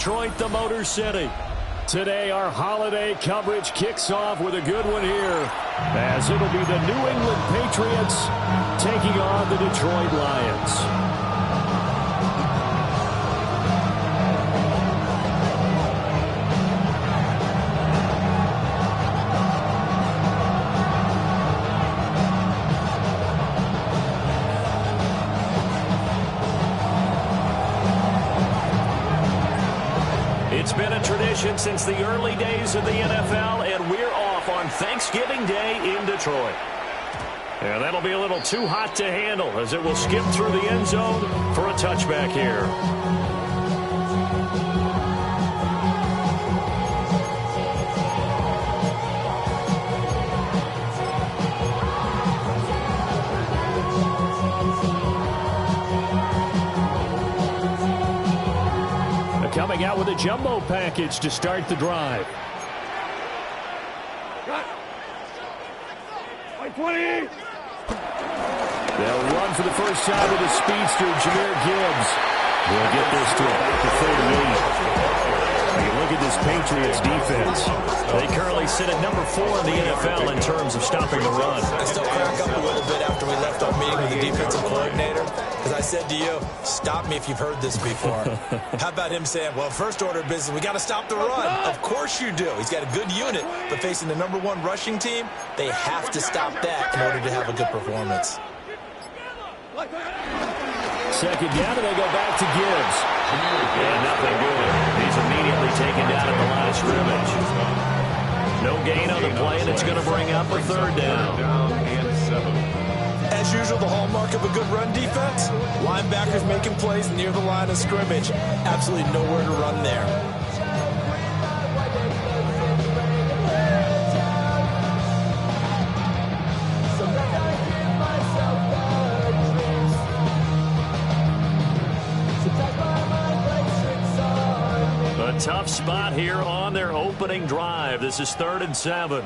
Detroit, the Motor City. Today, our holiday coverage kicks off with a good one here, as it'll be the New England Patriots taking on the Detroit Lions. It's been a tradition since the early days of the NFL, and we're off on Thanksgiving Day in Detroit. And that'll be a little too hot to handle as it will skip through the end zone for a touchback here. Coming out with a jumbo package to start the drive. They'll run for the first time with a speedster, Jahmyr Gibbs. We'll get this to about the 38. You look at this Patriots defense. They currently sit at number 4 in the NFL in terms of stopping the run. I still crack up a little bit after we left our meeting with the defensive coordinator, because I said to you, stop me if you've heard this before. How about him saying, well, first order of business, we got to stop the run. Of course you do. He's got a good unit, but facing the number 1 rushing team, they have to stop that in order to have a good performance. Second down, and they go back to Gibbs. And nothing good. He's immediately taken down at the line of scrimmage. No gain on the play, and it's going to bring up a third down. As usual, the hallmark of a good run defense, linebackers making plays near the line of scrimmage. Absolutely nowhere to run there. A tough spot here on their opening drive. This is 3rd and 7.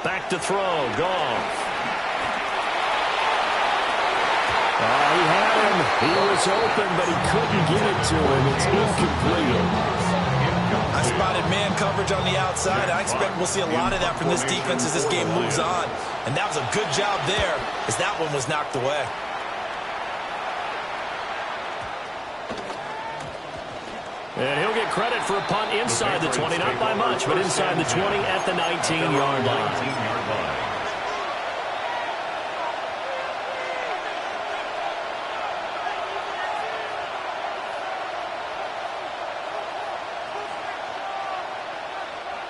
Back to throw. Goff. He had him. He was open, but he couldn't get it to him. It's incomplete. I spotted man coverage on the outside. I expect we'll see a lot of that from this defense as this game moves on. And that was a good job there, as that one was knocked away. And he'll get credit for a punt inside the 20. Not by much, but inside the 20 at the 19-yard line.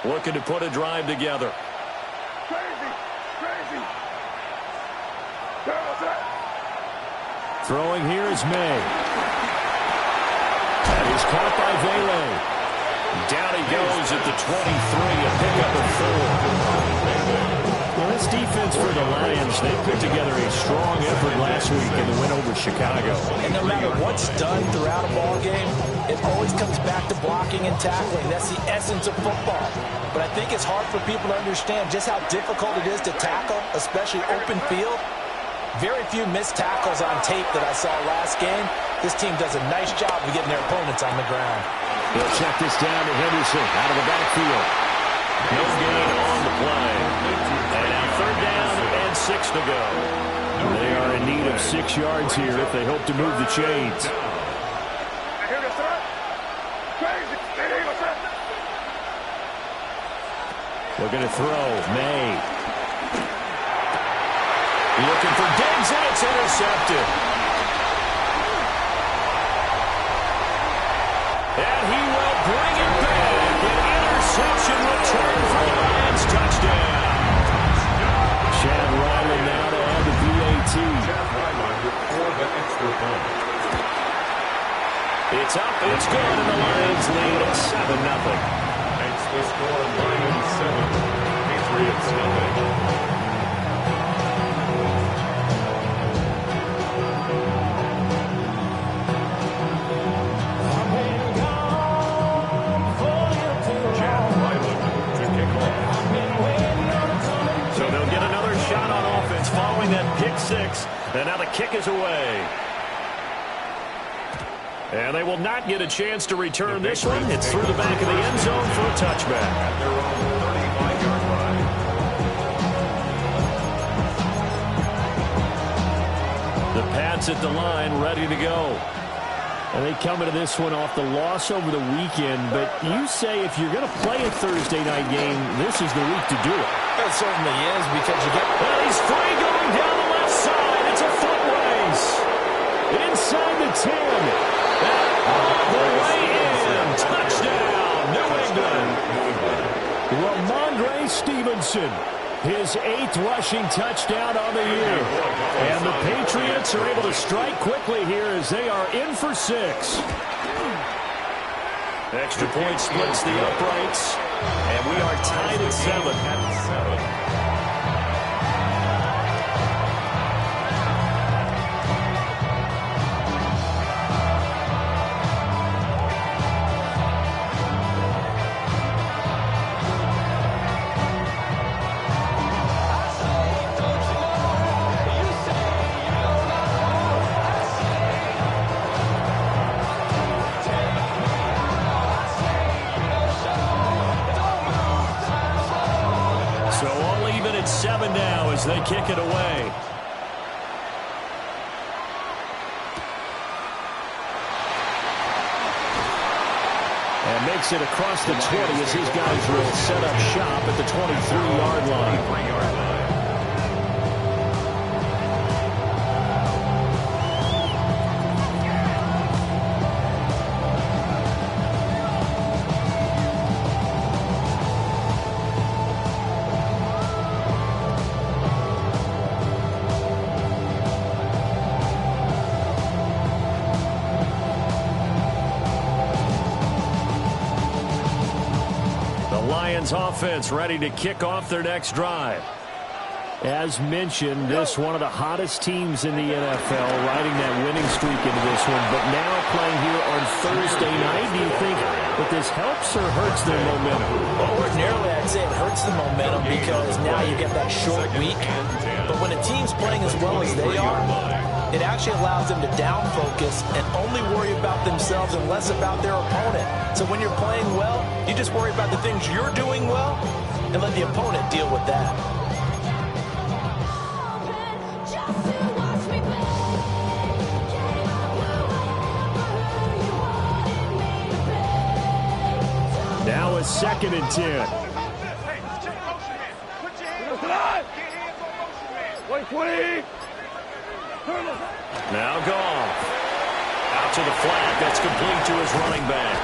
Looking to put a drive together. Throwing here is May. And he's caught by Vele. Down he goes at the 23, a pickup of 4. Well, this defense for the Lions, they put together a strong effort last week in the win over Chicago. And no matter what's done throughout a ball game, it always comes back to blocking and tackling. That's the essence of football. But I think it's hard for people to understand just how difficult it is to tackle, especially open field. Very few missed tackles on tape that I saw last game. This team does a nice job of getting their opponents on the ground. They'll check this down to Henderson out of the backfield. No gain on the play. And now 3rd down and 6 to go. They are in need of 6 yards here if they hope to move the chains. Looking to throw. May. Looking for Diggs, and it's intercepted. And he will bring it back. An interception return for the Lions. Touchdown. Chad Ryland now to add the PAT. It's up, it's good, and the Lions lead at 7-0. Makes the score Lions 7, Patriots nothing. Following that pick 6, and now the kick is away. And they will not get a chance to return this one. It's through the back of the end zone for a touchback. At their own 35-yard line. The Pats at the line, ready to go. And they come into this one off the loss over the weekend. But you say if you're going to play a Thursday night game, this is the week to do it. It certainly is, because you get... And he's free going down the left side. It's a foot race. Inside the 10. The way in. Touchdown, New England. Ramondre Stevenson. His 8th rushing touchdown on the year. And the Patriots are able to strike quickly here as they are in for 6. Extra point splits the uprights. And we are tied at 7. It's 7 now as they kick it away. And makes it across the 20 as his guys will set up shop at the 23-yard line. Offense ready to kick off their next drive. As mentioned, this one of the hottest teams in the NFL, riding that winning streak into this one, but now playing here on Thursday night. Do you think that this helps or hurts their momentum? Well, ordinarily I'd say it hurts the momentum because now you get that short week. But when a team's playing as well as they are, it actually allows them to down focus and only worry about themselves and less about their opponent. So when you're playing well, you just worry about the things you're doing well and let the opponent deal with that. Now a 2nd and 10. Now Goff. Out to the flat. That's complete to his running back.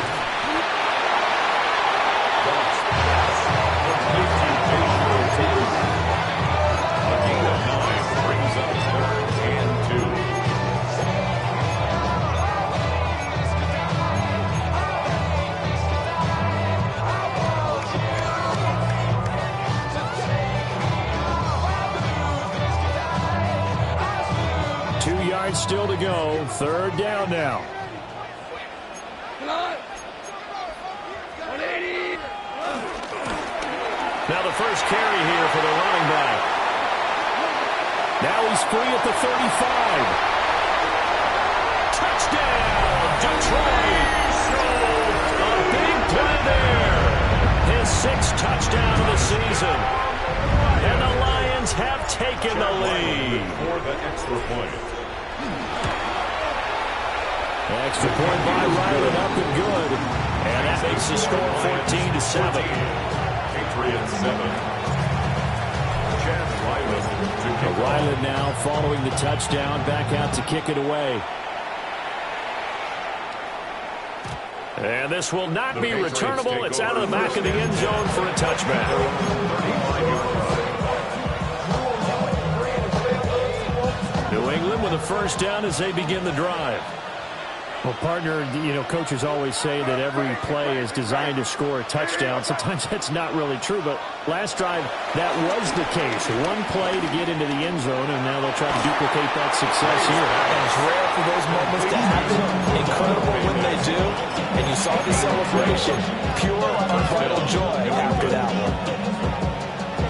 A gain of 9 brings up 3rd and 2. Still to go. 3rd down now. Now the first carry here for the running back. Now he's free at the 35. Touchdown, Detroit. A big play there. His 6th touchdown of the season. And the Lions have taken the lead. For the extra point. Extra point by Ryland, up and good. And that makes the score 14-7. Patriots 7. Chad Ryland to kick off. Ryland now following the touchdown, back out to kick it away. And this will not be returnable. It's out of the back of the end zone for a touchback. New England with a first down as they begin the drive. Well, partner, coaches always say that every play is designed to score a touchdown. Sometimes that's not really true, but last drive, that was the case. One play to get into the end zone, and now they'll try to duplicate that success here. And it's rare for those moments to happen. Incredible when they do. And you saw the celebration. Pure, unbridled joy after that one.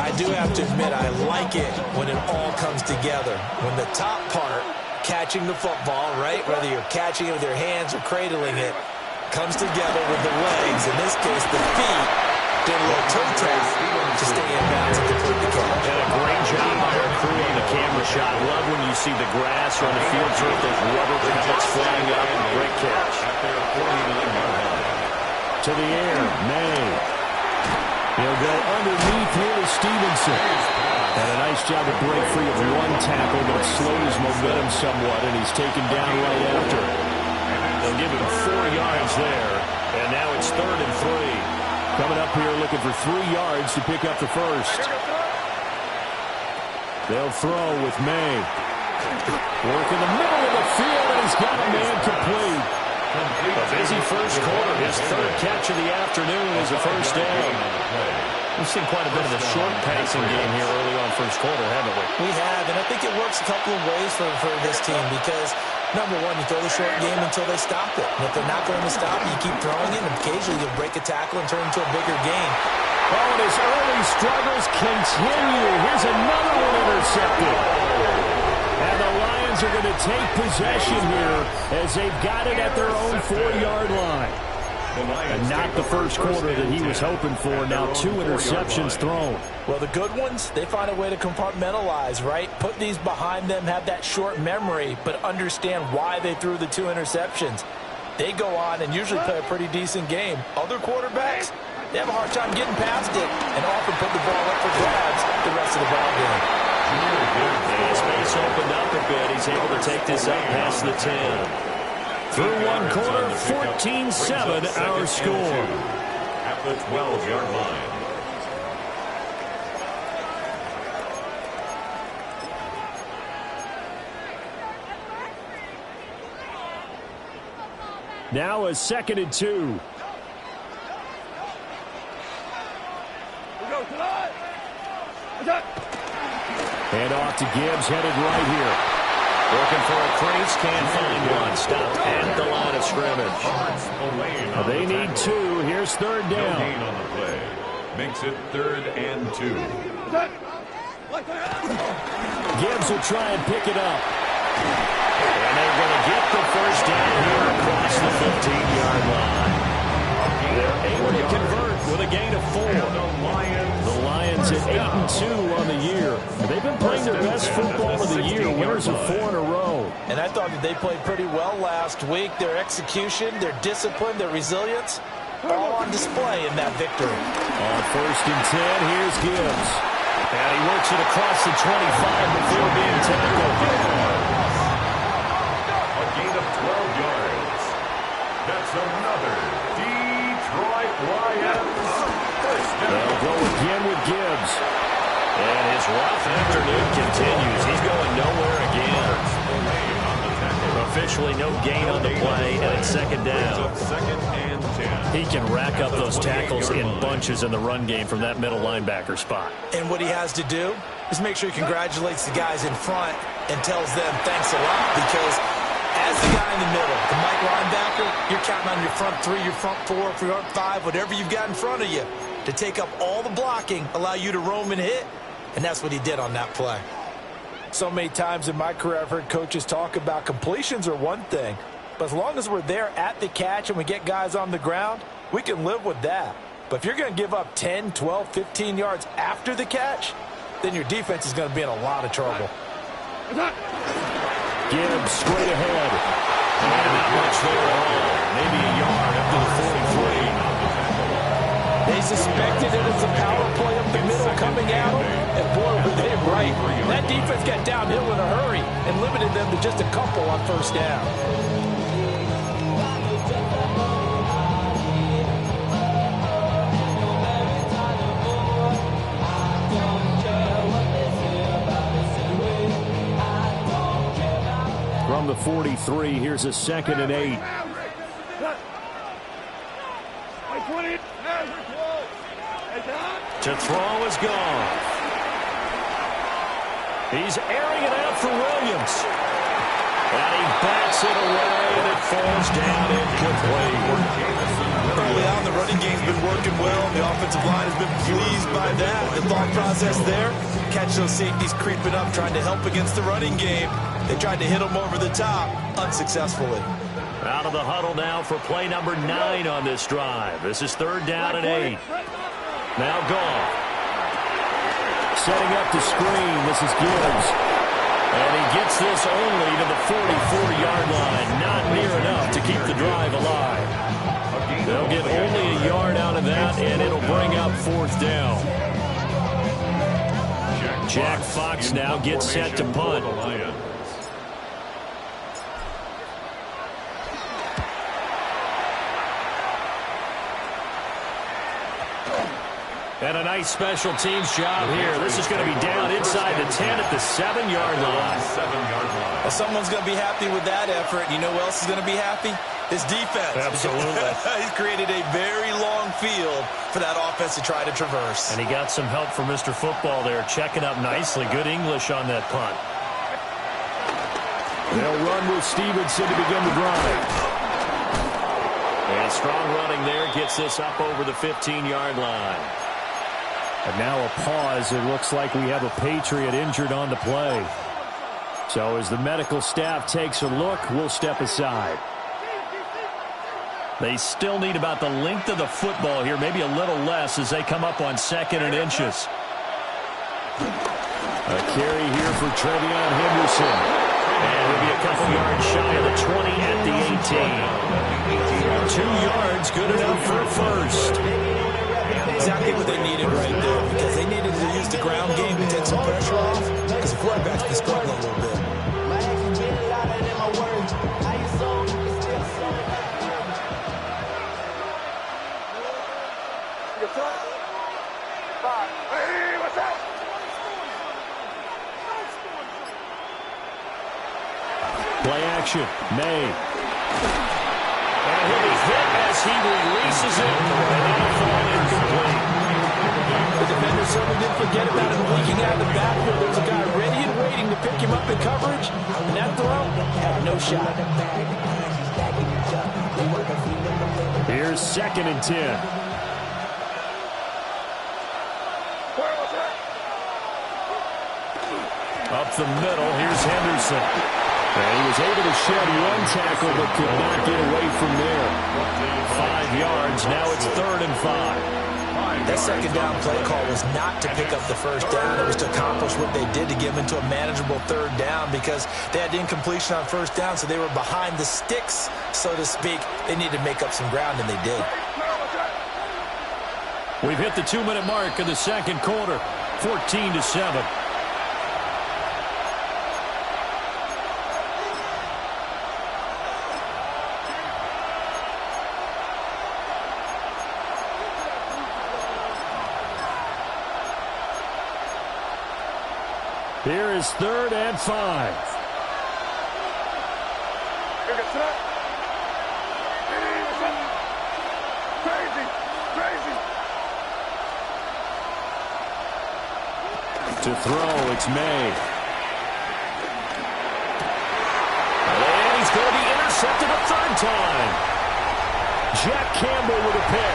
I do have to admit, I like it when it all comes together. When the top part catching the football, right? Whether you're catching it with your hands or cradling it, comes together with the legs. In this case, the feet did a little toe tap to stay in bounds and complete the catch. And a great job by our crew on the camera shot. Love when you see the grass or on the field turf, those rubber pellets flying up. Great catch. To the air, May. He'll go underneath here to Stevenson. And a nice job to break free of one tackle, but it slows momentum somewhat, and he's taken down right after. They'll give him 4 yards there, and now it's 3rd and 3. Coming up here looking for 3 yards to pick up the first. They'll throw with May. Work in the middle of the field, and he's got a man complete. A busy first quarter. His 3rd catch of the afternoon is a first down. We've seen quite a bit of a short passing game here early on first quarter, haven't we? We have, and I think it works a couple of ways for this team because, number one, you throw the short game until they stop it. And if they're not going to stop it, you keep throwing it, and occasionally you'll break a tackle and turn it into a bigger game. Oh, and his early struggles continue. Here's another one intercepted. And the Lions are going to take possession here as they've got it at their own 4-yard line. And not the first quarter that he was hoping for. Now 2 interceptions thrown. Well, the good ones, they find a way to compartmentalize, right? Put these behind them, have that short memory, but understand why they threw the 2 interceptions. They go on and usually play a pretty decent game. Other quarterbacks, they have a hard time getting past it and often put the ball up for grabs the rest of the ball game. His space opened up a bit. He's able to take this up past the 10. Through one quarter, 14-7 our score. At the 12-yard line. Now a 2nd and 2. Hand off to Gibbs, headed right here. Looking for a crease, can't find one. Stopped at the line of scrimmage. They need 2. Here's 3rd down. No gain on the play. Makes it 3rd and 2. Gibbs will try and pick it up. And they're going to get the first down here across the 15-yard line. They're able to convert with a gain of 4. The Lions at 8-2 on the year. They've been playing their best football of the year. Winners of 4 in a row. And I thought that they played pretty well last week. Their execution, their discipline, their resilience, all on display in that victory. On 1st and 10, here's Gibbs. And he works it across the 25 before being tackled. A gain of 12 yards. That's another Detroit Lions first down. They'll go again with Gibbs. And his rough afternoon continues. He's going nowhere again. Officially no gain on the play, and it's 2nd down. 2nd and 10. He can rack up those tackles in bunches in the run game from that middle linebacker spot. And what he has to do is make sure he congratulates the guys in front and tells them thanks a lot, because as the guy in the middle, the Mike linebacker, you're counting on your front 3, your front 4, front 5, whatever you've got in front of you to take up all the blocking, allow you to roam and hit, and that's what he did on that play. So many times in my career I've heard coaches talk about completions are one thing, but as long as we're there at the catch and we get guys on the ground, we can live with that. But if you're going to give up 10, 12, 15 yards after the catch, then your defense is going to be in a lot of trouble. Gibbs straight ahead. And not much there at all. Maybe a yard up to the 43. They suspected it as a power play up the middle coming out, and boy, were they right. That defense got downhill in a hurry and limited them to just a couple on 1st down. From the 43, here's a 2nd and 8. To throw is gone. He's airing it out for Williams. And he backs it away, and it falls down incomplete. Early on, the running game's been working well. The offensive line has been pleased by that. The thought process there, catch those safeties creeping up, trying to help against the running game. They tried to hit them over the top, unsuccessfully. Out of the huddle now for play number 9 on this drive. This is 3rd down and 8. Now Goff. Setting up the screen. This is Gibbs. And he gets this only to the 44-yard line. Not near enough to keep the drive alive. They'll get only a yard out of that, and it'll bring up 4th down. Jack Fox now gets set to punt. And a nice special teams job here. This is going to be down inside the 10 at the 7-yard line. Well, someone's going to be happy with that effort. You know who else is going to be happy? His defense. Absolutely. He's created a very long field for that offense to try to traverse. And he got some help from Mr. Football there, checking up nicely. Good English on that punt. They'll run with Stevenson to begin the drive. And strong running there gets this up over the 15-yard line. And now a pause. It looks like we have a Patriot injured on the play. So as the medical staff takes a look, we'll step aside. They still need about the length of the football here, maybe a little less as they come up on 2nd and inches. A carry here for Trevion Henderson. And he'll be a couple yards shy of the 20 at the 18. 2 yards, good enough for a first. Exactly what they needed right there, because they needed to use the ground game to take some pressure off, because the quarterback's been struggling a little bit. Play action, May. And he'll be hit as he releases it, and that'll fall incomplete. The defender certainly didn't forget about him leaking out of the backfield. There was a guy ready and waiting to pick him up in coverage, and that throw had no shot. Here's 2nd and 10. Up the middle, here's Henderson. And he was able to shed one tackle but could not get away from there. 5 yards, now it's 3rd and 5. That 2nd down play call was not to pick up the 1st down. It was to accomplish what they did to get them into a manageable 3rd down, because they had incompletion on 1st down, so they were behind the sticks, so to speak. They needed to make up some ground, and they did. We've hit the 2-minute mark of the 2nd quarter, 14-7. Here is 3rd and 5. To throw, it's May. And he's going to be intercepted a 3rd time. Jack Campbell with a pick.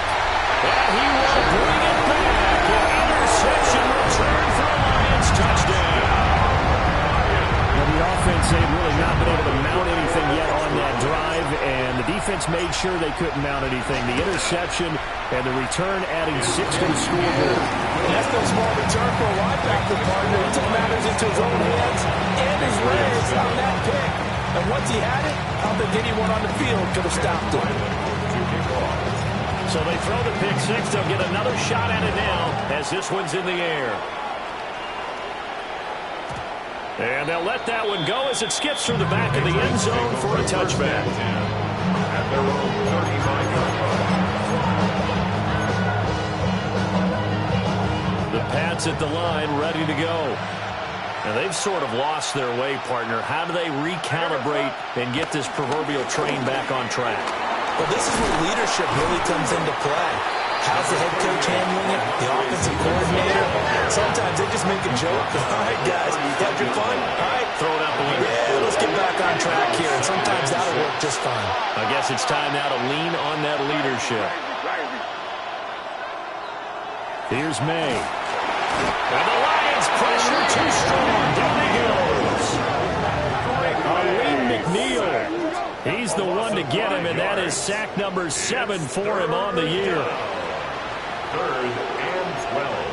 And he will bring it back. An interception return for a Lions touchdown. The offense, they've really not been able to mount anything yet on that drive, and the defense made sure they couldn't mount anything. The interception and the return adding 6 to the scoreboard. That's no small return for a linebacker, partner. He took matters into his own hands and his legs on that pick. And once he had it, I don't think anyone on the field could have stopped him. So they throw the pick 6. They'll get another shot at it now as this one's in the air. And they'll let that one go as it skips through the back of the end zone for a touchback. At their own 35-yard line. The Pats at the line, ready to go. And they've sort of lost their way, partner. How do they recalibrate and get this proverbial train back on track? Well, this is where leadership really comes into play. How's the head coach handling it? The offensive coordinator? Sometimes they just make a joke. All right, guys, you had your fun? All right. Throw it out the window. Yeah, let's get back on track here. And sometimes that'll work just fine. I guess it's time now to lean on that leadership. Here's May. And the Lions pressure too strong. Down he goes. Aleem McNeil. He's the one to get him, and that is sack number 7 for him on the year. 3rd and 12.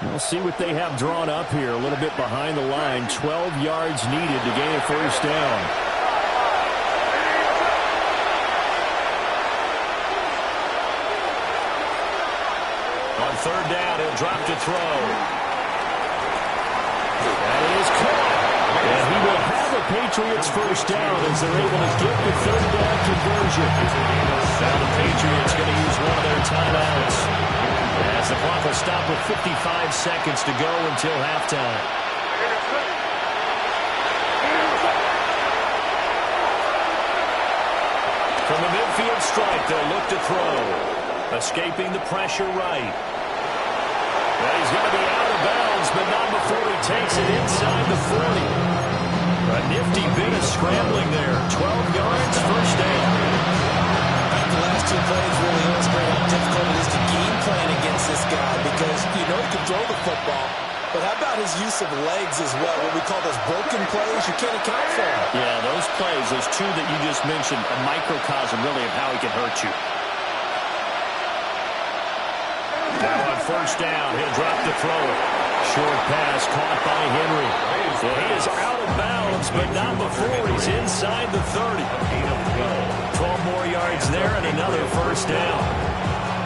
We'll see what they have drawn up here. A little bit behind the line. 12 yards needed to gain a first down. On 3rd down, he'll drop to throw. That is caught. And he will have a Patriots first down as they're able to get the 3rd down conversion. Now the Patriots going to use one of their timeouts, as the clock will stop with 55 seconds to go until halftime. From the midfield stripe, they'll look to throw. Escaping the pressure right. And he's going to be out of bounds, but not before he takes it inside the 40. A nifty bit of scrambling there. 12 yards, first down. The last 2 plays really illustrate how difficult it is to game plan against this guy, because you know he can throw the football, but how about his use of legs as well? What we call those broken plays, you can't account for them. Yeah, those plays, those 2 that you just mentioned, a microcosm really of how he can hurt you. Now on first down, he'll drop to throw it. Short pass caught by Henry. He is out of bounds, but not before he's inside the 30. 12 more yards there and another first down.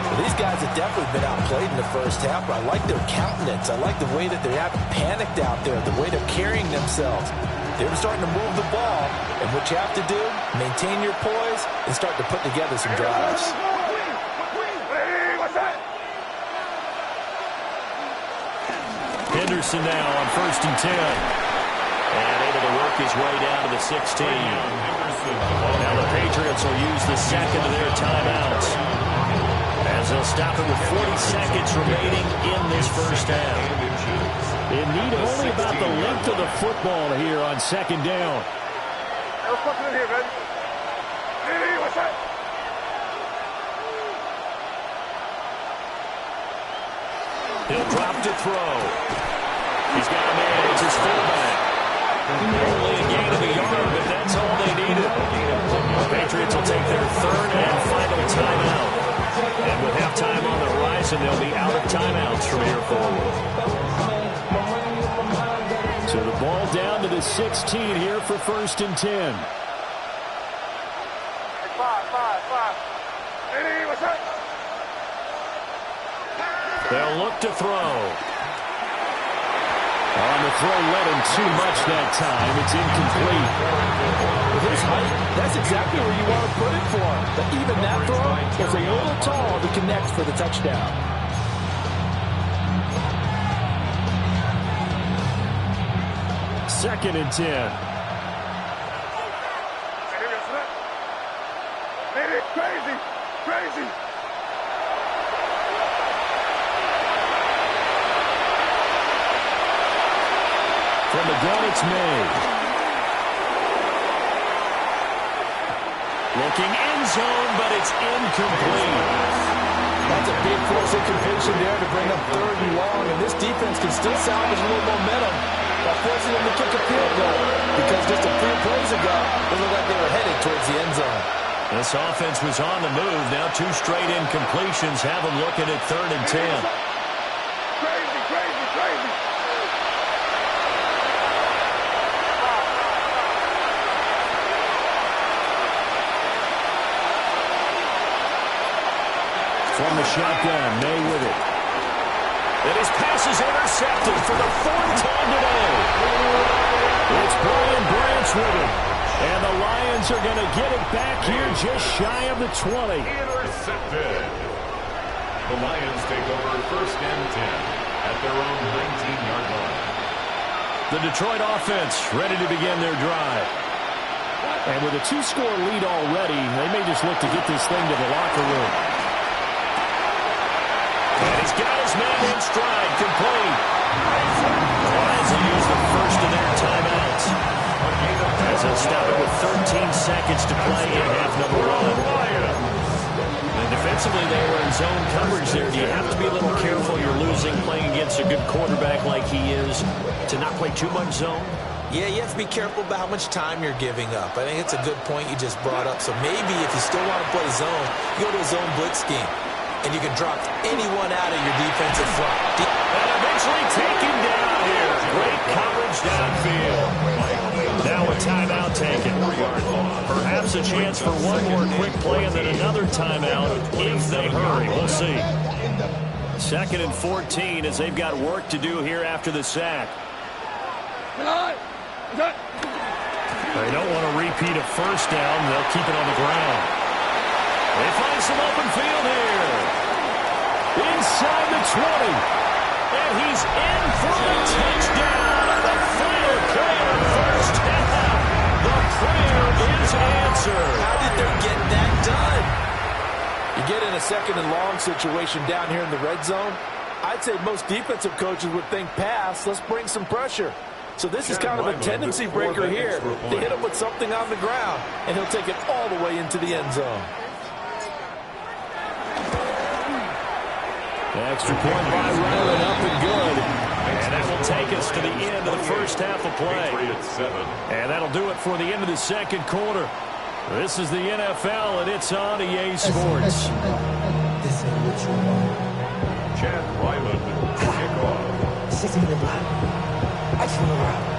Well, these guys have definitely been outplayed in the first half, but I like their countenance. I like the way that they're not panicked out there, the way they're carrying themselves. They're starting to move the ball, and what you have to do, maintain your poise and start to put together some drives. Henderson now on 1st and 10. And able to work his way down to the 16. Now the Patriots will use the second of their timeouts, as they'll stop it with 40 seconds remaining in this first half. In need of only about the length of the football here on 2nd down. He'll drop to throw. He's got a man. It's his fullback. Only a gain of a yard, but that's all they needed. The Patriots will take their 3rd and final timeout. And with halftime on the horizon, they'll be out of timeouts from here forward. So the ball down to the 16 here for 1st and 10. They'll look to throw. On the throw, led him too much that time. It's incomplete. With his height, that's exactly where you want to put it for him. But even that throw is a little tall to connect for the touchdown. Second and 10. Crazy. From the gun, it's May. Looking end zone, but it's incomplete. That's a big force incompletion there to bring up 3rd and long, and this defense can still salvage a little momentum by forcing them to kick a field goal, because just a few plays ago, it looked like they were headed towards the end zone. This offense was on the move. Now 2 straight incompletions have them looking at 3rd and 10. Crazy. From the shotgun, May with it. And his pass is intercepted for the 4th time today. It's Brian Branch with it. And the Lions are going to get it back here just shy of the 20. Intercepted. The Lions take over 1st and 10 at their own 19-yard line. The Detroit offense ready to begin their drive. And with a 2-score lead already, they may just look to get this thing to the locker room. And he's got his man in stride, complete. Lions will use the first of their timeouts, as they'll stop it with 13 seconds to play in half number 1. And defensively, they were in zone coverage there. Do you have to be a little careful? You're losing, playing against a good quarterback like he is, to not play too much zone? Yeah, you have to be careful about how much time you're giving up. I think it's a good point you just brought up. So maybe if you still want to play zone, you go to a zone blitz scheme, and you can drop anyone out of your defensive front. And eventually taken down here. Great coverage downfield. Now a timeout taken. Perhaps a chance for one more quick play and then another timeout if they hurry. We'll see. 2nd and 14 as they've got work to do here after the sack. They don't want to repeat a first down. They'll keep it on the ground. They find some open field here. Inside the 20. And he's in for a touchdown on the final play of the first half. The prayer is answered. How did they get that done? You get in a 2nd and long situation down here in the red zone. I'd say most defensive coaches would think pass. Let's bring some pressure. So this is kind of a tendency breaker here. They hit him with something on the ground, and he'll take it all the way into the end zone. The extra point by Ryland up and good. And that will take us to the end of the first half of play. And that'll do it for the end of the second quarter. This is the NFL, and it's on EA Sports. Chad Ryland, kickoff. I just want to rock.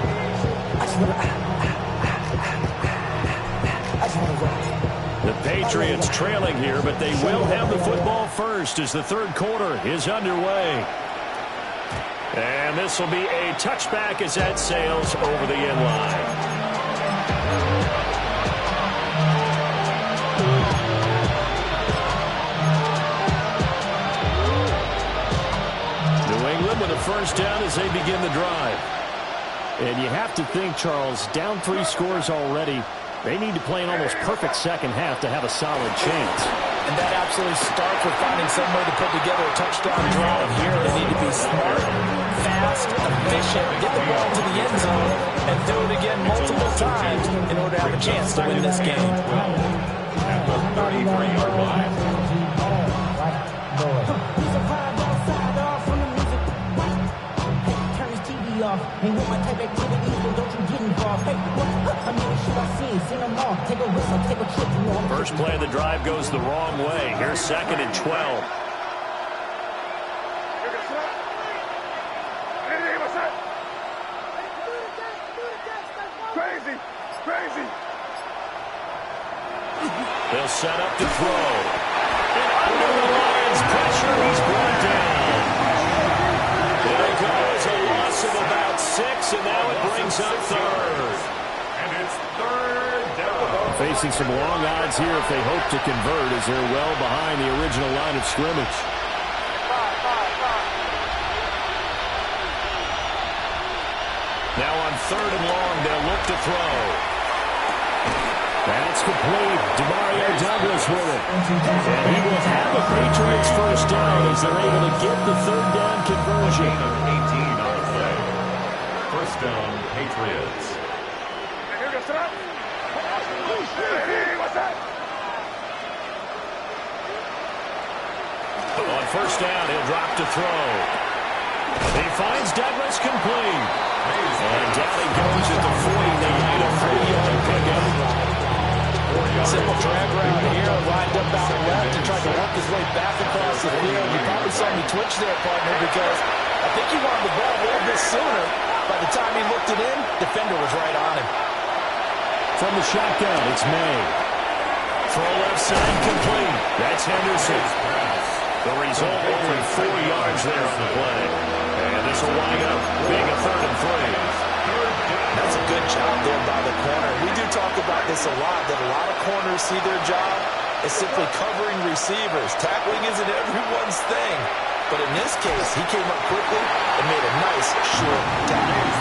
The Patriots trailing here, but they will have the football first as the third quarter is underway. And this will be a touchback as that sails over the end line. New England with a first down as they begin the drive. And you have to think, Charles, down 3 scores already. They need to play an almost perfect second half to have a solid chance. And that absolutely starts with finding some way to put together a touchdown drive here. They need to be smart, fast, efficient, get the ball to the end zone, and do it again multiple times in order to have a chance to win this game. At the 33-yard line. Ain't with my type activities, but don't you get involved. Hey, I mean, shit I seen them all. Take a risk, I'll take a trip, you know. First play of the drive goes the wrong way. Here's 2nd and 12. Crazy. They'll set up to throw. And under the Lions' pressure, he's brought down. There goes a loss of about 6, and now it brings up 3rd. And it's 3rd down. Facing some long odds here if they hope to convert as they're well behind the original line of scrimmage. Now on 3rd and long, they'll look to throw. That's complete. Demario Douglas with it. And he will have a Patriots first down as they're able to get the 3rd down conversion. 18 on the play. First down, Patriots. On first down, he'll drop to throw. He finds Douglas complete. And down he goes at the 40. They need a 3-yard pickup. Simple drag route here, lined up out left and tried to work his way back across the field. You probably saw me twitch there, partner, because I think he wanted the ball a little bit sooner. By the time he looked it in, defender was right on him. From the shotgun, it's May. Throw left side complete. That's Henderson. The result, only 4 yards there on the play. And this will wind up being a 3rd and 3. That's a good job there by the corner. We do talk about this a lot, that a lot of corners see their job as simply covering receivers. Tackling isn't everyone's thing. But in this case, he came up quickly and made a nice, short tackle.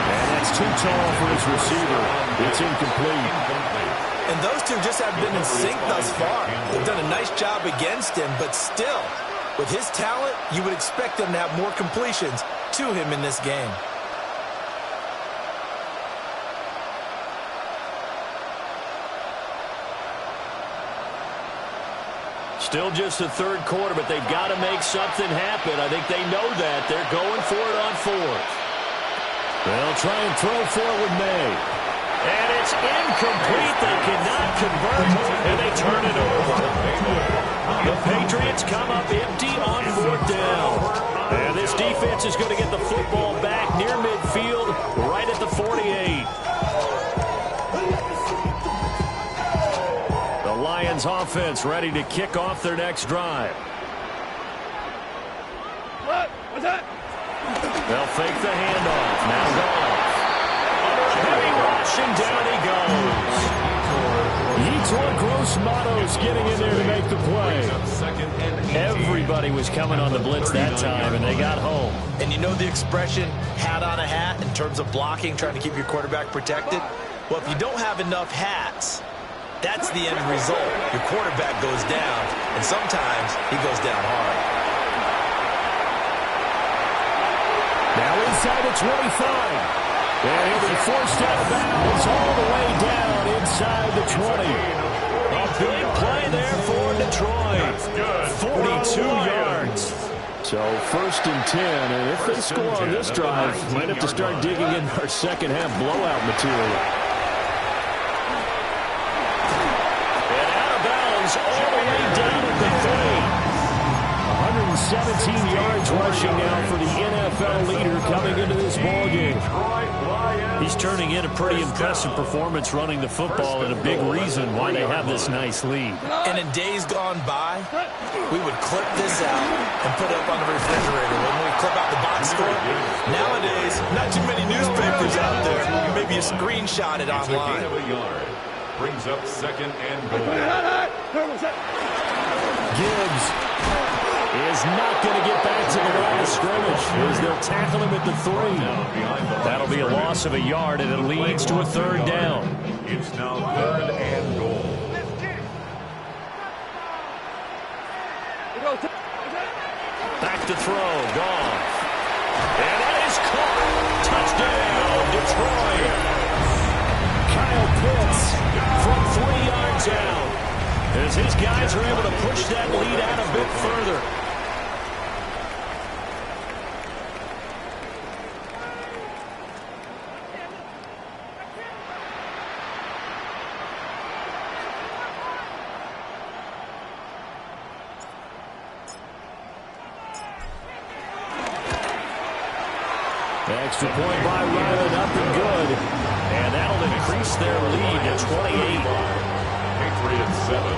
And that's too tall for his receiver. It's incomplete. And those two just have been in sync thus far. They've done a nice job against him, but still, with his talent, you would expect them to have more completions to him in this game. Still just the third quarter, but they've got to make something happen. I think they know that. They're going for it on fourth. They'll try and throw forward May. And it's incomplete. They cannot convert, and they turn it over. The Patriots come up empty on fourth down. And this defense is going to get the football back near midfield, right at the 48. The Lions offense ready to kick off their next drive. They'll fake the handoff. Now Goff. Heavy rush, and down he goes. Yetur Gross-Matos getting in there to make the play. Everybody was coming on the blitz that time, and they got home. And you know the expression, hat on a hat, in terms of blocking, trying to keep your quarterback protected? Well, if you don't have enough hats, that's the end result. Your quarterback goes down, and sometimes he goes down hard. Now inside the 25. And he'll be forced out of bounds all the way down inside the 20. A big play there for Detroit. 42 yards. So first and 10, and if they score on this drive, might have to start digging in our second half blowout material. And out of bounds all the way down at the 3. 117 yards rushing now for the NFL leader coming into this ballgame. He's turning in a pretty impressive performance running the football, and a big reason why they have this nice lead. And in days gone by, we would clip this out and put it up on the refrigerator when we clip out the box score. Nowadays, not too many newspapers out there. Maybe you screenshot it online. Brings up second and goal. Gibbs is not going to get back to the line of scrimmage as they'll tackle him at the 3. That'll be a loss of a yard, and it leads to a third down. It's now third and goal. Back to throw, Goff. And that is caught. Touchdown, Detroit. Kyle Pitts from 3 yards out, as his guys are able to push that lead out a bit further. Extra point by Ryland, up and good. And that'll increase their lead to 28. Patriots 7.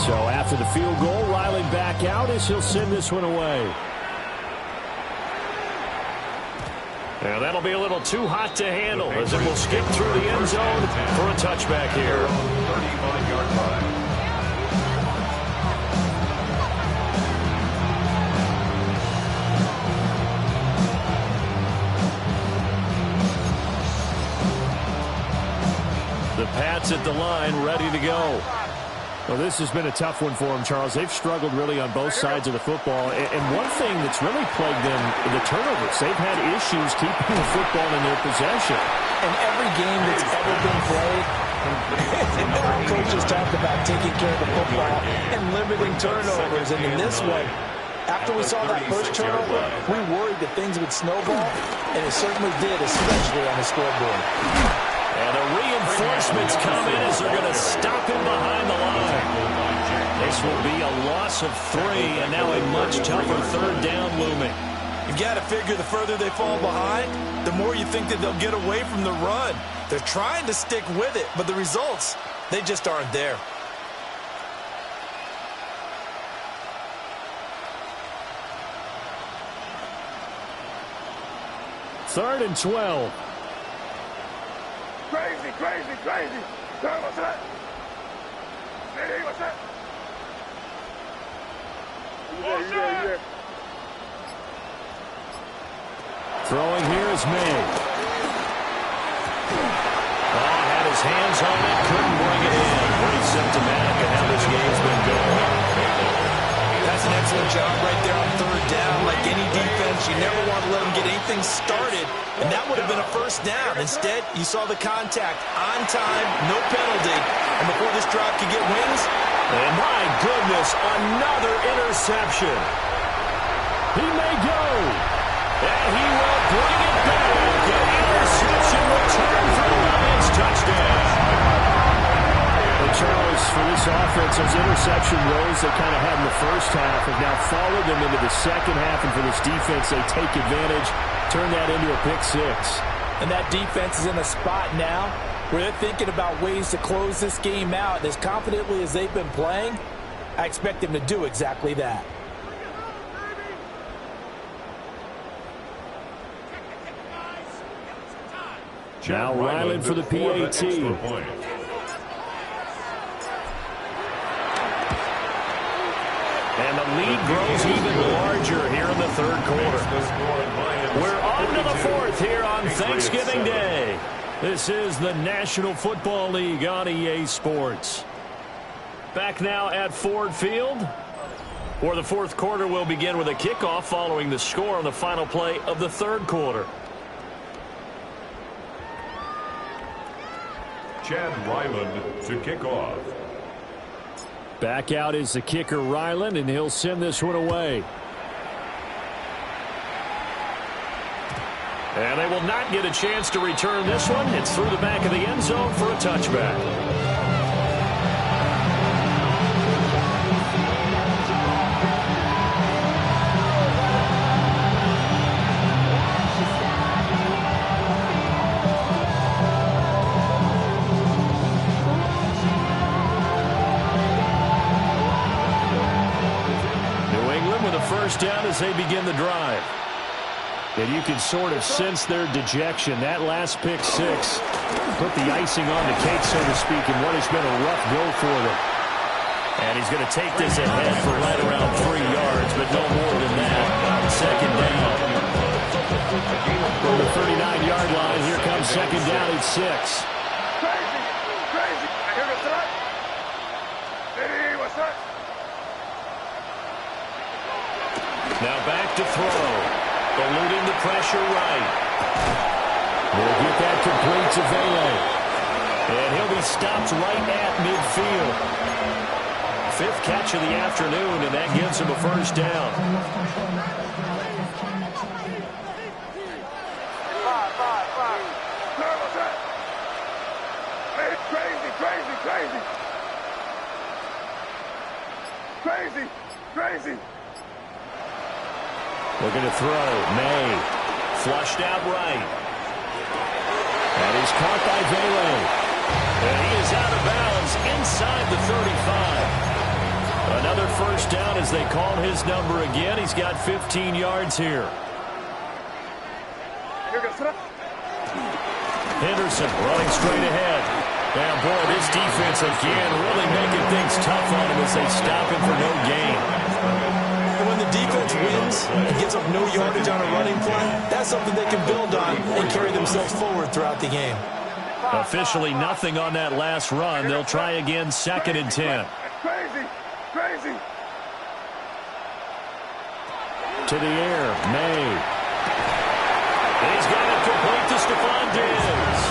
So after the field goal, Riley back out as he'll send this one away. And that'll be a little too hot to handle as it will skip through the end zone for a touchback here. 35-yard line. The Pats at the line, ready to go. Well, this has been a tough one for them, Charles. They've struggled really on both sides of the football. And one thing that's really plagued them, the turnovers. They've had issues keeping the football in their possession. In every game that's ever been played, our coaches talked about taking care of the football and limiting turnovers. And in this one, after we saw that first turnover, we worried that things would snowball, and it certainly did, especially on the scoreboard. And the reinforcements come in as they're going to stop him behind the line. This will be a loss of 3, and now a much tougher third down looming. You got to figure the further they fall behind, the more you think that they'll get away from the run. They're trying to stick with it, but the results, they just aren't there. Third and 12. crazy, crazy, crazy. What's that? Hey, what's that? Yeah. Throwing here is May. Had his hands on it, couldn't bring it in. Pretty symptomatic of how this game's been going. That's an excellent job right there on third down. Like any defense, you never want to let them get anything started, and that would have been a first down. Instead, you saw the contact on time, no penalty, and before this drive could get wings. And my goodness, another interception. He may go. And he will bring it back. An interception return for the Lions touchdown. Well, Charles, for this offense, those interception woes they kind of had in the first half have now followed them into the second half. And for this defense, they take advantage, turn that into a pick six. And that defense is in a spot now where they're thinking about ways to close this game out. And as confidently as they've been playing, I expect them to do exactly that. Now Ryland for the PAT. And the lead grows even larger here in the third quarter. We're on to the fourth here on Thanksgiving Day. This is the National Football League on EA Sports. Back now at Ford Field, where the fourth quarter will begin with a kickoff following the score on the final play of the third quarter. Chad Ryland to kick off. Back out is the kicker, Ryland, and he'll send this one away. And they will not get a chance to return this one. It's through the back of the end zone for a touchback. First down as they begin the drive. And you can sort of sense their dejection. That last pick six put the icing on the cake, so to speak, in what has been a rough go for them. And he's going to take this ahead for right around 3 yards, but no more than that on second down. From the 39-yard line, here comes second down at 6. Crazy, crazy. I hear the threat. Hey, what's that? Now back to throw. Eluding the pressure right. We'll get that complete to Vele. And he'll be stopped right at midfield. Fifth catch of the afternoon, and that gives him a first down. Hey, crazy, crazy, crazy. Crazy, crazy. Looking to throw. May. Flushed out right. That is caught by Vele. And he is out of bounds inside the 35. Another first down as they call his number again. He's got 15 yards here. Henderson running straight ahead. Now, boy, this defense again really making things tough on him as they stop him for no gain. And when the defense wins and gives up no yardage on a running play, that's something they can build on and carry themselves forward throughout the game. Officially nothing on that last run. They'll try again, 2nd and 10. Crazy, crazy. To the air, May. He's got it complete to Stephon Diggs.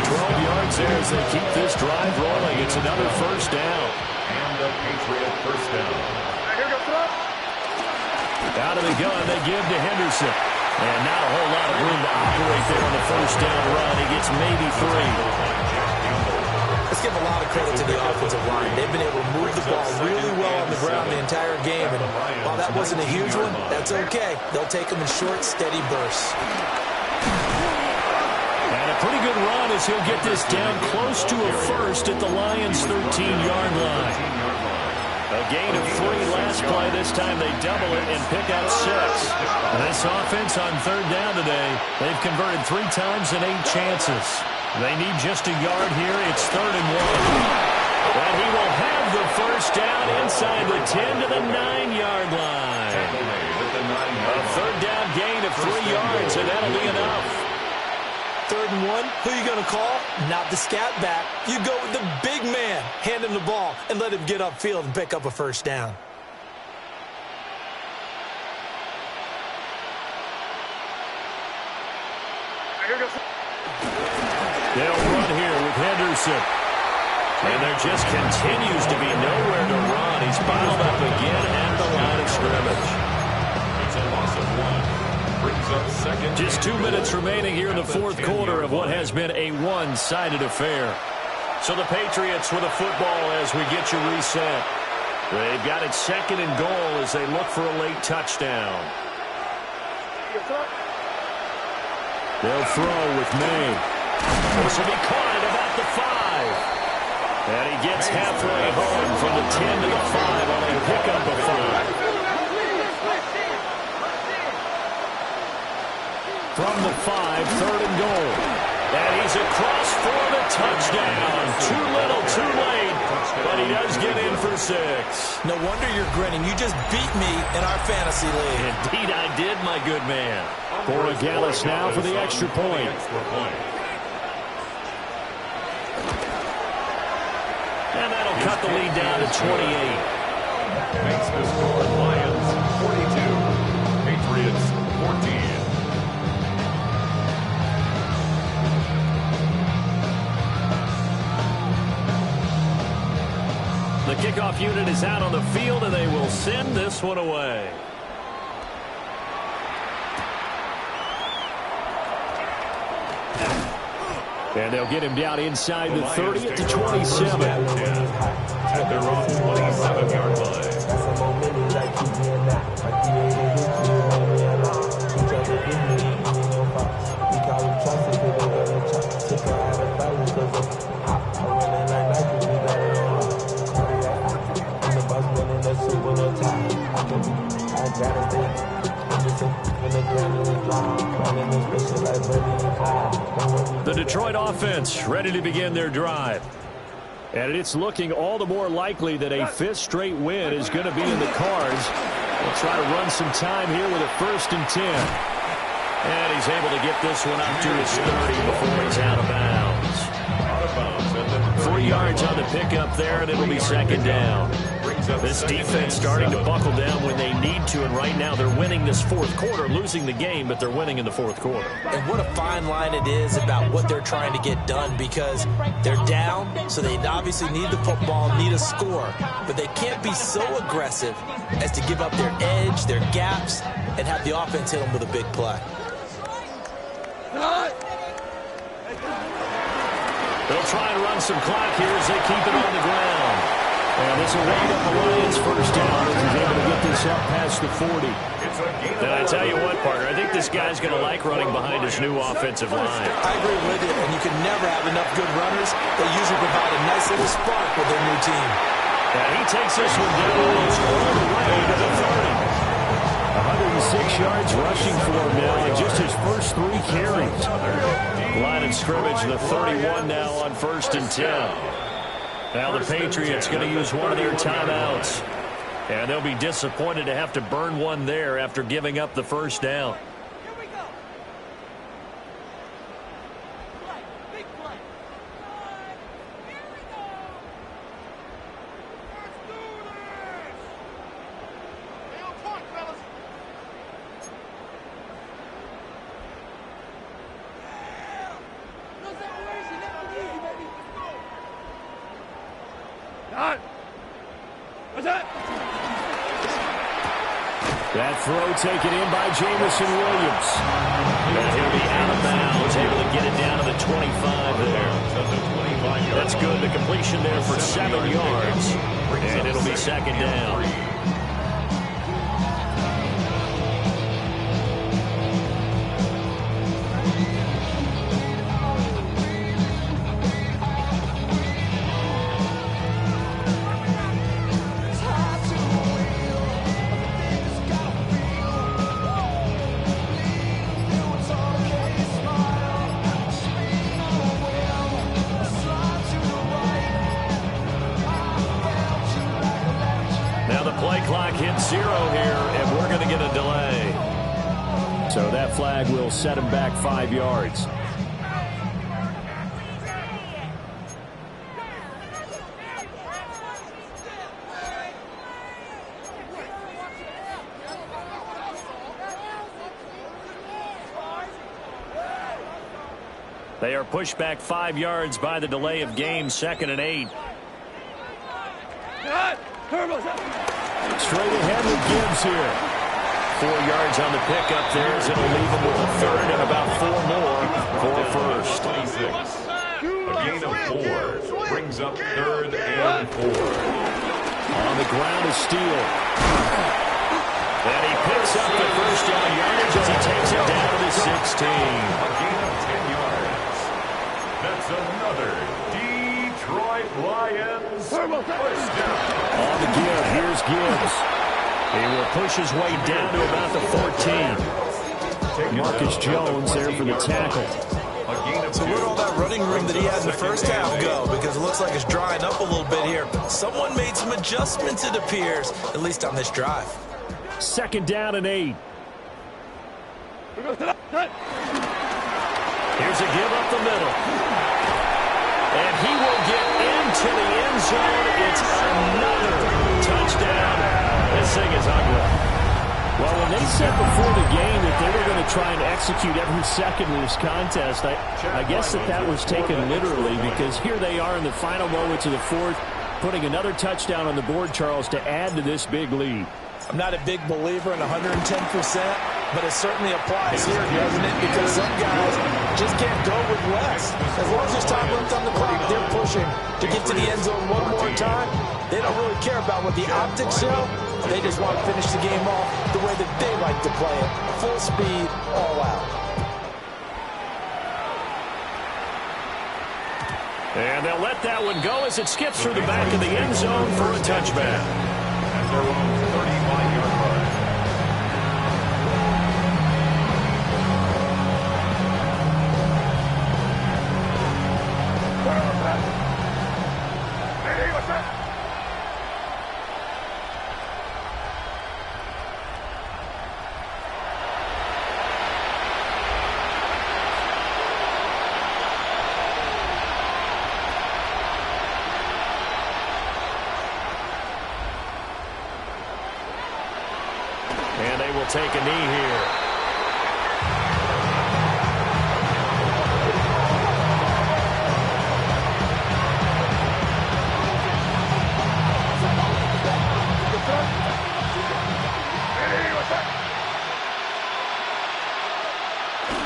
12 yards there as they keep this drive rolling. It's another first down. And a Patriot first down. Out of the gun, they give to Henderson. And not a whole lot of room to operate there on the first down run. He gets maybe 3. Let's give a lot of credit to the offensive line. They've been able to move the ball really well on the ground the entire game. And while that wasn't a huge one, that's okay. They'll take them in short, steady bursts. And a pretty good run as he'll get this down close to a first at the Lions' 13-yard line. A gain of 3 last play. This time they double it and pick up 6. This offense on third down today, they've converted 3 times in 8 chances. They need just a yard here. It's 3rd and 1. And he will have the first down inside the 10 to the 9-yard line. A third down gain of 3 yards, and that'll be enough. 3rd and 1, who are you going to call? Not the scat back. You go with the big man. Hand him the ball and let him get upfield and pick up a first down. They'll run here with Henderson. And there just continues to be nowhere to run. He's bottled up again at the line of scrimmage. It's a loss of 1. Brings up second. Just 2 minutes remaining here in the fourth quarter of what has been a one-sided affair. So the Patriots with a football as we get you reset. They've got it 2nd and goal as they look for a late touchdown. They'll throw with May. This will be caught at about the 5. And he gets halfway home from the 10 to the 5 on a pickup of 5. From the 5, 3rd and goal. And he's across for the touchdown. Too little, too late. But he does get in for 6. No wonder you're grinning. You just beat me in our fantasy league. Indeed I did, my good man. For Gallus now for the extra point. And that'll cut the lead down to 28. Makes the score Lions 42, Patriots 14. The kickoff unit is out on the field, and they will send this one away. And they'll get him down inside the 30 to 27. At their own 27-yard line. The Detroit offense ready to begin their drive. And it's looking all the more likely that a 5th straight win is going to be in the cards. They'll try to run some time here with a 1st and 10. And he's able to get this one up to his 30 before he's out of bounds. 3 yards on the pickup there, and it'll be 2nd down. This defense starting to buckle down when they need to, and right now they're winning this fourth quarter, losing the game, but they're winning in the fourth quarter. And what a fine line it is about what they're trying to get done, because they're down, so they obviously need the football, need a score, but they can't be so aggressive as to give up their edge, their gaps, and have the offense hit them with a big play. They'll try and run some clock here as they keep it on the ground. And this will wind up the Lions' first down as he's able to get this up past the 40. And I tell you what, partner, I think this guy's going to like running behind his new offensive line. I agree with you, and you can never have enough good runners. They usually provide a nice little spark with their new team. And he takes this one down almost all the way to the 30. 106 yards rushing for him now in just his first 3 carries. Line of scrimmage, the 31 now on 1st and 10. Now the Patriots going to use one of their timeouts. And they'll be disappointed to have to burn one there after giving up the first down. That throw taken in by Jamison Williams. And he'll be out of bounds, able to get it down to the 25 there. That's good. The completion there for 7 yards. And it'll be 2nd down. 1-0 here, and we're going to get a delay. So that flag will set him back 5 yards. They are pushed back 5 yards by the delay of game, 2nd and 8. Straight ahead with Gibbs here. 4 yards on the pickup there as it'll leave them with a third and about 4 more for first. 26. A gain of 4 brings up 3rd and 4. On the ground is Steele. And he picks up the first down yardage as he takes it down to the 16. A gain of 10 yards. That's another Detroit Lions first down. On the give, here's Gibbs. He will push his way down to about the 14. Marcus Jones there for the tackle. So where'd all that running room that he had in the first half go? Because it looks like it's drying up a little bit here. Someone made some adjustments, it appears, at least on this drive. 2nd down and 8. Here's a give up the middle. And he will get into the end zone. It's another touchdown. This thing is ugly. Well, when they said before the game that they were going to try and execute every second of this contest, I guess that was taken literally, because here they are in the final moments of the fourth, putting another touchdown on the board, Charles, to add to this big lead. I'm not a big believer in 110%, but it certainly applies here, doesn't it? Because some guys just can't go with less. As long as there's time left on the clock, they're pushing to get to the end zone one more time. They don't really care about what the optics show. They just want to finish the game off the way that they like to play it. Full speed, all out. And they'll let that one go as it skips through the back of the end zone for a touchback. At their own 35-yard line. And they will take a knee here.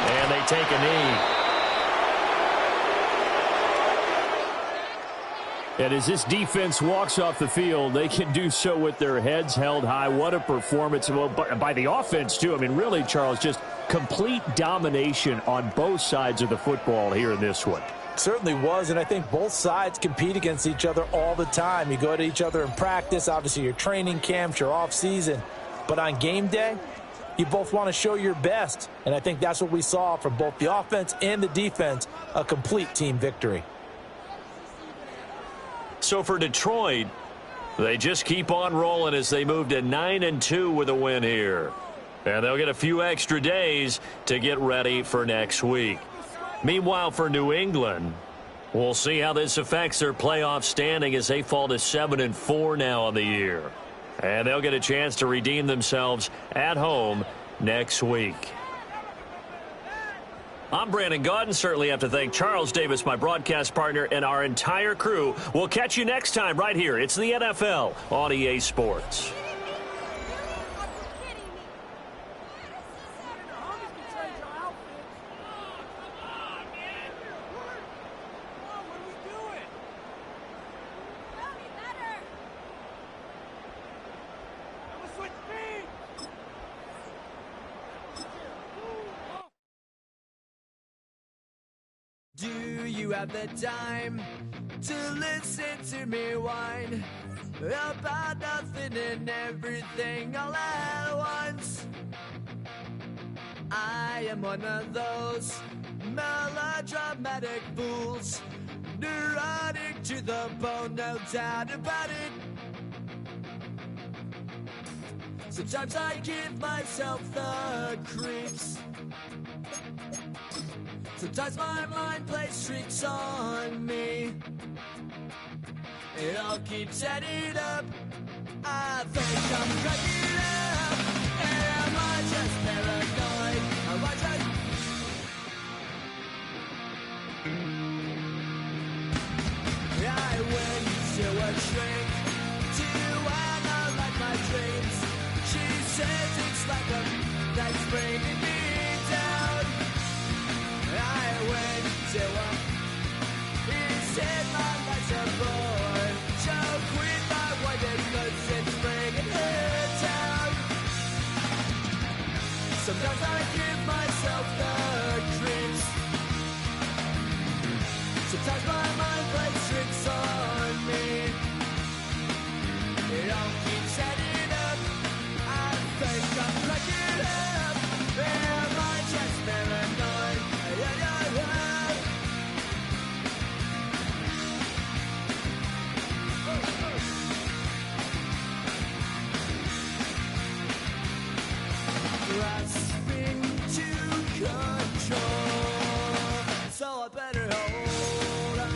And they take a knee. And as this defense walks off the field, they can do so with their heads held high. What a performance by the offense, too. I mean, really, Charles, just complete domination on both sides of the football here in this one. Certainly was, and I think both sides compete against each other all the time. You go to each other in practice, obviously your training camps, your off-season. But on game day, you both want to show your best. And I think that's what we saw from both the offense and the defense, a complete team victory. So for Detroit, they just keep on rolling as they move to 9-2 with a win here. And they'll get a few extra days to get ready for next week. Meanwhile, for New England, we'll see how this affects their playoff standing as they fall to 7-4 now on the year. And they'll get a chance to redeem themselves at home next week. I'm Brandon Gaudin. Certainly have to thank Charles Davis, my broadcast partner, and our entire crew. We'll catch you next time right here. It's the NFL on EA Sports. Do you have the time to listen to me whine about nothing and everything all at once? I am one of those melodramatic fools, neurotic to the bone, no doubt about it. Sometimes I give myself the creeps. Sometimes my mind plays tricks on me. It all keeps adding up. I think I'm cracking up. Am I just paranoid? Am I just... I went to a shrink to analyze my dreams. She says it's like a that's bringing me down. I went to a... He said my life's a bore. So quit my wife because it's bringing her down. Sometimes I give myself the creeps. Sometimes my mind plays tricks on me. It all keeps adding up. I think I'm cracking up. Am I just paranoid? Grasping to control, so I better hold on.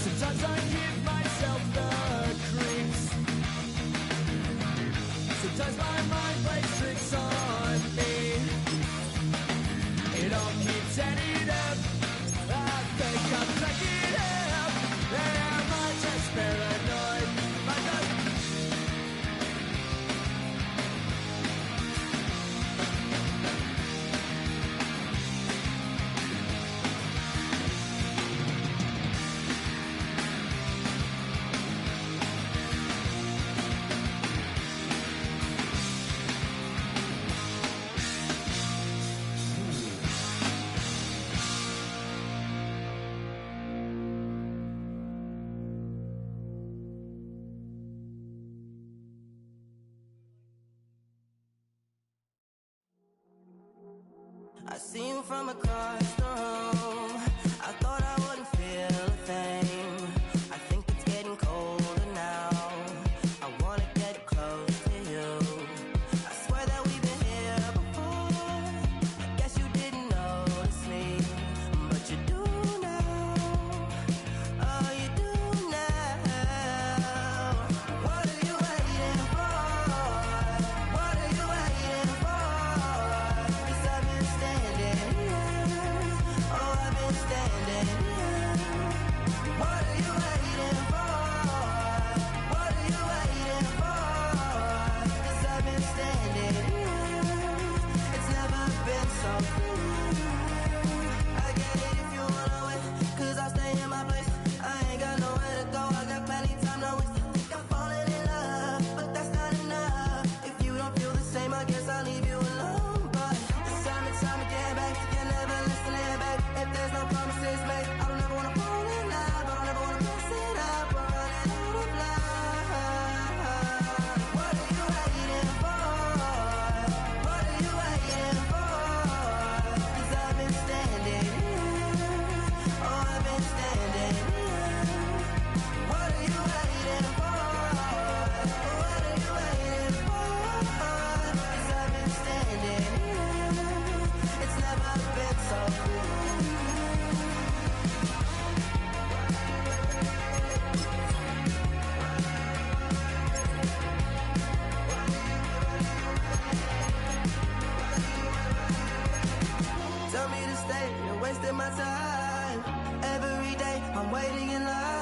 Sometimes I give myself the creeps. Sometimes my mind plays tricks on me. It all keeps adding up. I think I'm cracking up. Am I just paranoid? Am I just... I see you from across the room. I thought I wouldn't feel a thing. I think it's getting colder now. I wanna get close to you. I swear that we've been here before. I guess you didn't notice me, but you do now. Oh, you do now. What are you waiting for? What are you waiting for? 'Cause I've been standing here. Oh, I've been standing here. What are you waiting for? What are you waiting for? 'Cause I've been standing here. It's never been so clear. I get it if you wanna wait, 'cause I'll stay in my place. I ain't got nowhere to go. I got plenty time to waste. I think I'm falling in love, but that's not enough. If you don't feel the same, I guess I'll leave you alone. But it's time and time again, babe. You're never listening, babe. If there's no promises made, I don't ever wanna fall in love. I don't ever wanna mess it up. We're running out of love. What are you waiting for? What are you waiting for? 'Cause I've been standing here. Oh, I've been standing here. What are you waiting for? What are you waiting for? 'Cause I've been standing here. It's never been so clear. Tell me to stay, you're wasting my time. Every day I'm waiting in line.